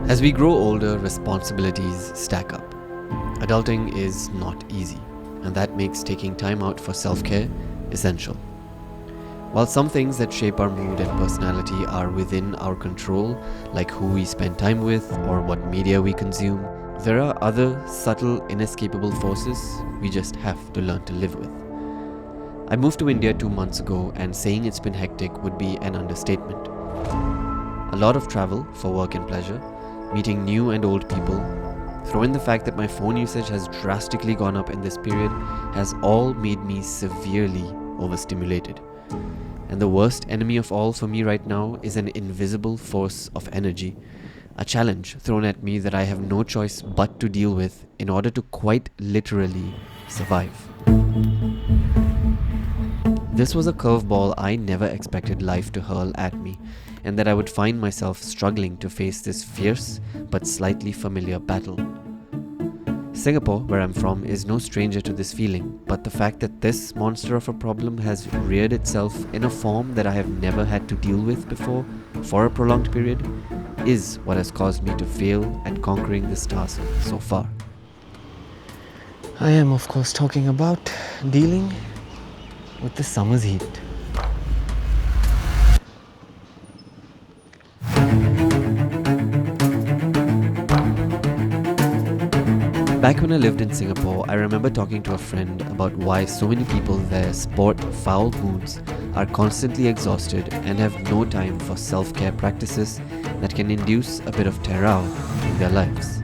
As we grow older, responsibilities stack up. Adulting is not easy, and that makes taking time out for self-care essential. While some things that shape our mood and personality are within our control, like who we spend time with or what media we consume, there are other subtle, inescapable forces we just have to learn to live with. I moved to India 2 months ago, and saying it's been hectic would be an understatement. A lot of travel for work and pleasure, meeting new and old people, throw in the fact that my phone usage has drastically gone up in this period, has all made me severely overstimulated. And the worst enemy of all for me right now is an invisible force of energy, a challenge thrown at me that I have no choice but to deal with in order to quite literally survive. This was a curveball I never expected life to hurl at me, and that I would find myself struggling to face this fierce but slightly familiar battle. Singapore, where I'm from, is no stranger to this feeling, but the fact that this monster of a problem has reared itself in a form that I have never had to deal with before for a prolonged period is what has caused me to fail at conquering this task so far. I am, of course, talking about dealing with the summer's heat. Back when I lived in Singapore, I remember talking to a friend about why so many people there sport foul moods, are constantly exhausted, and have no time for self-care practices that can induce a bit of terror in their lives.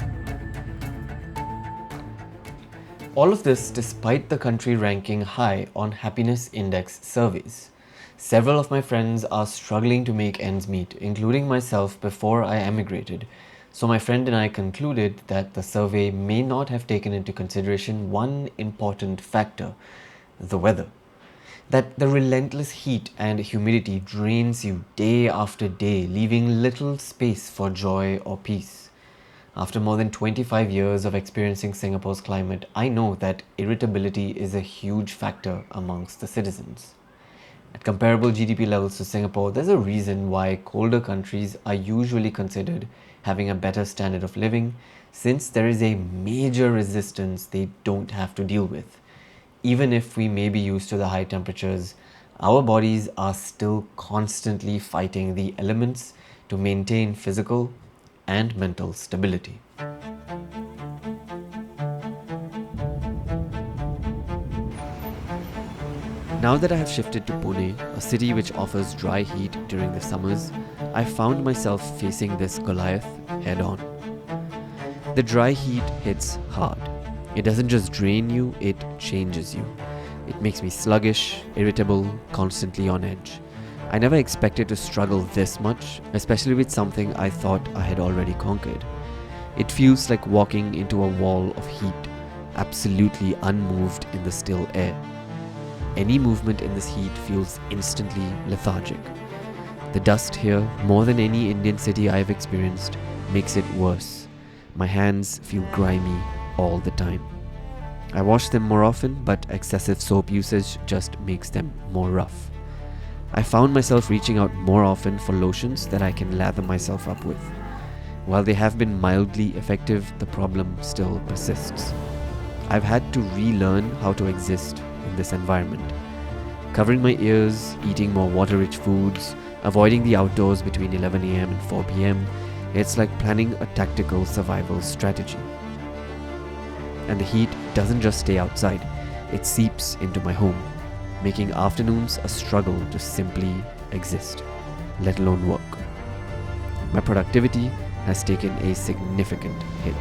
All of this despite the country ranking high on happiness index surveys. Several of my friends are struggling to make ends meet, including myself before I emigrated. So my friend and I concluded that the survey may not have taken into consideration one important factor: the weather. That the relentless heat and humidity drains you day after day, leaving little space for joy or peace. After more than 25 years of experiencing Singapore's climate, I know that irritability is a huge factor amongst the citizens. At comparable GDP levels to Singapore, there's a reason why colder countries are usually considered having a better standard of living, since there is a major resistance they don't have to deal with. Even if we may be used to the high temperatures, our bodies are still constantly fighting the elements to maintain physical and mental stability. Now that I have shifted to Pune, a city which offers dry heat during the summers, I found myself facing this Goliath head on. The dry heat hits hard. It doesn't just drain you, it changes you. It makes me sluggish, irritable, constantly on edge. I never expected to struggle this much, especially with something I thought I had already conquered. It feels like walking into a wall of heat, absolutely unmoved in the still air. Any movement in this heat feels instantly lethargic. The dust here, more than any Indian city I have experienced, makes it worse. My hands feel grimy all the time. I wash them more often, but excessive soap usage just makes them more rough. I found myself reaching out more often for lotions that I can lather myself up with. While they have been mildly effective, the problem still persists. I've had to relearn how to exist in this environment. Covering my ears, eating more water-rich foods, avoiding the outdoors between 11 AM and 4 PM, it's like planning a tactical survival strategy. And the heat doesn't just stay outside, it seeps into my home, making afternoons a struggle to simply exist, let alone work. My productivity has taken a significant hit.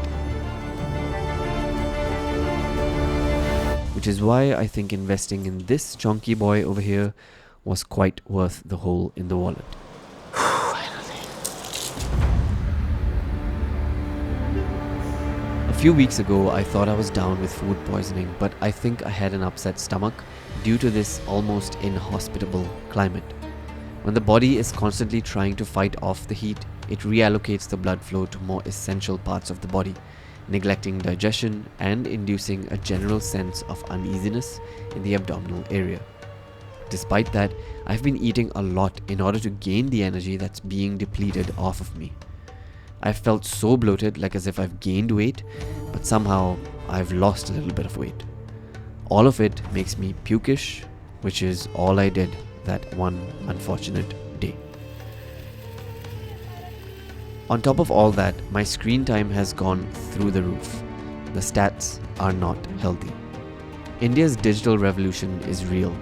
Which is why I think investing in this chonky boy over here was quite worth the hole in the wallet. A few weeks ago, I thought I was down with food poisoning, but I think I had an upset stomach due to this almost inhospitable climate. When the body is constantly trying to fight off the heat, it reallocates the blood flow to more essential parts of the body, neglecting digestion and inducing a general sense of uneasiness in the abdominal area. Despite that, I've been eating a lot in order to gain the energy that's being depleted off of me. I felt so bloated, like as if I've gained weight, but somehow I've lost a little bit of weight. All of it makes me pukish, which is all I did that one unfortunate day. On top of all that, my screen time has gone through the roof. The stats are not healthy. India's digital revolution is real.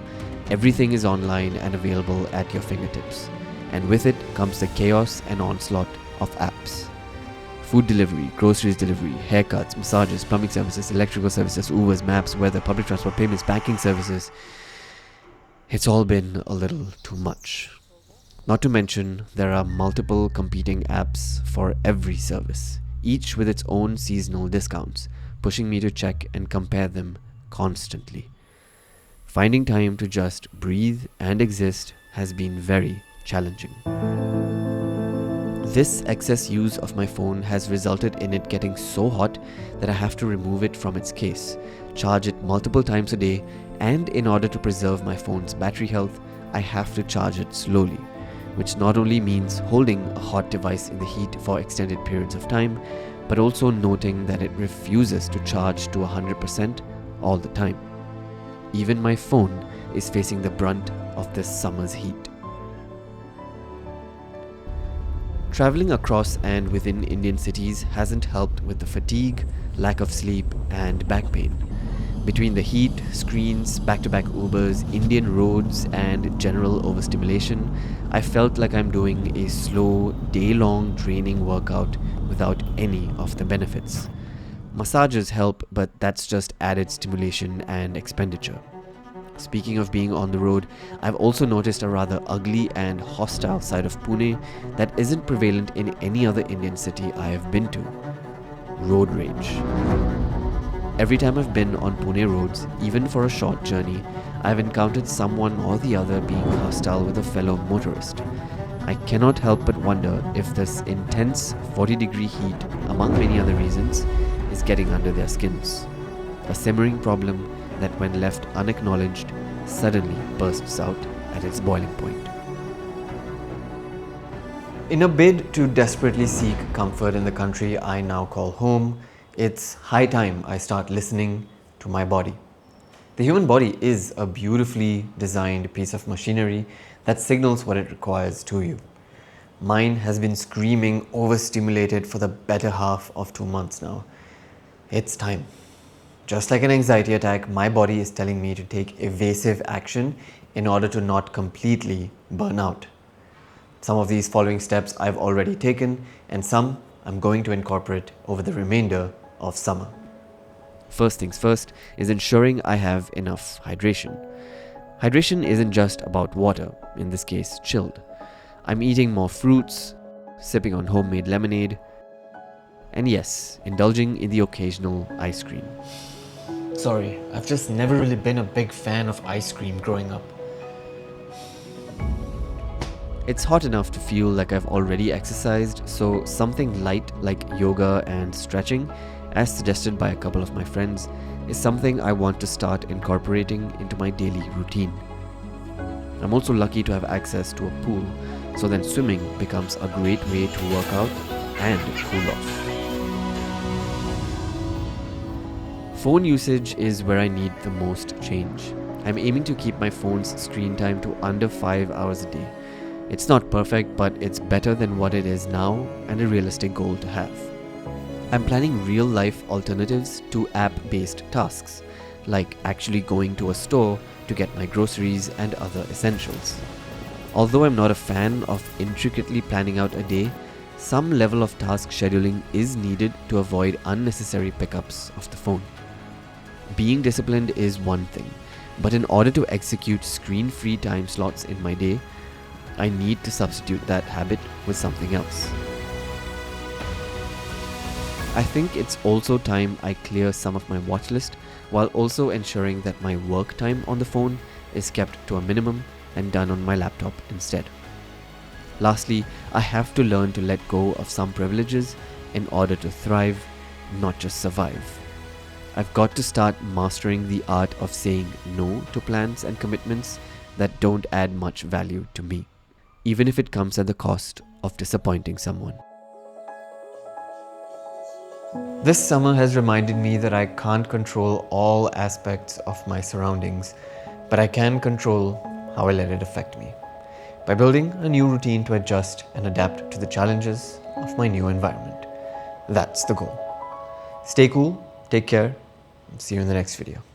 Everything is online and available at your fingertips. And with it comes the chaos and onslaught of apps. Food delivery, groceries delivery, haircuts, massages, plumbing services, electrical services, Ubers, maps, weather, public transport payments, banking services. It's all been a little too much. Not to mention, there are multiple competing apps for every service, each with its own seasonal discounts, pushing me to check and compare them constantly. Finding time to just breathe and exist has been very challenging. This excess use of my phone has resulted in it getting so hot that I have to remove it from its case, charge it multiple times a day, and in order to preserve my phone's battery health, I have to charge it slowly, which not only means holding a hot device in the heat for extended periods of time, but also noting that it refuses to charge to 100% all the time. Even my phone is facing the brunt of this summer's heat. Traveling across and within Indian cities hasn't helped with the fatigue, lack of sleep, and back pain. Between the heat, screens, back-to-back Ubers, Indian roads, and general overstimulation, I felt like I'm doing a slow, day-long draining workout without any of the benefits. Massages help, but that's just added stimulation and expenditure. Speaking of being on the road, I've also noticed a rather ugly and hostile side of Pune that isn't prevalent in any other Indian city I have been to: road rage. Every time I've been on Pune roads, even for a short journey, I've encountered someone or the other being hostile with a fellow motorist. I cannot help but wonder if this intense 40-degree heat, among many other reasons, is getting under their skins. A simmering problem that, when left unacknowledged, suddenly bursts out at its boiling point. In a bid to desperately seek comfort in the country I now call home, it's high time I start listening to my body. The human body is a beautifully designed piece of machinery that signals what it requires to you. Mine has been screaming overstimulated for the better half of 2 months now. It's time. Just like an anxiety attack, my body is telling me to take evasive action in order to not completely burn out. Some of these following steps I've already taken, and some I'm going to incorporate over the remainder of summer. First things first is ensuring I have enough hydration. Hydration isn't just about water, in this case chilled. I'm eating more fruits, sipping on homemade lemonade, and yes, indulging in the occasional ice cream. Sorry, I've just never really been a big fan of ice cream growing up. It's hot enough to feel like I've already exercised, so something light like yoga and stretching, as suggested by a couple of my friends, is something I want to start incorporating into my daily routine. I'm also lucky to have access to a pool, so then swimming becomes a great way to work out and cool off. Phone usage is where I need the most change. I'm aiming to keep my phone's screen time to under 5 hours a day. It's not perfect, but it's better than what it is now and a realistic goal to have. I'm planning real-life alternatives to app-based tasks, like actually going to a store to get my groceries and other essentials. Although I'm not a fan of intricately planning out a day, some level of task scheduling is needed to avoid unnecessary pickups of the phone. Being disciplined is one thing, but in order to execute screen-free time slots in my day, I need to substitute that habit with something else. I think it's also time I clear some of my watch list while also ensuring that my work time on the phone is kept to a minimum and done on my laptop instead. Lastly, I have to learn to let go of some privileges in order to thrive, not just survive. I've got to start mastering the art of saying no to plans and commitments that don't add much value to me, even if it comes at the cost of disappointing someone. This summer has reminded me that I can't control all aspects of my surroundings, but I can control how I let it affect me by building a new routine to adjust and adapt to the challenges of my new environment. That's the goal. Stay cool, take care, and see you in the next video.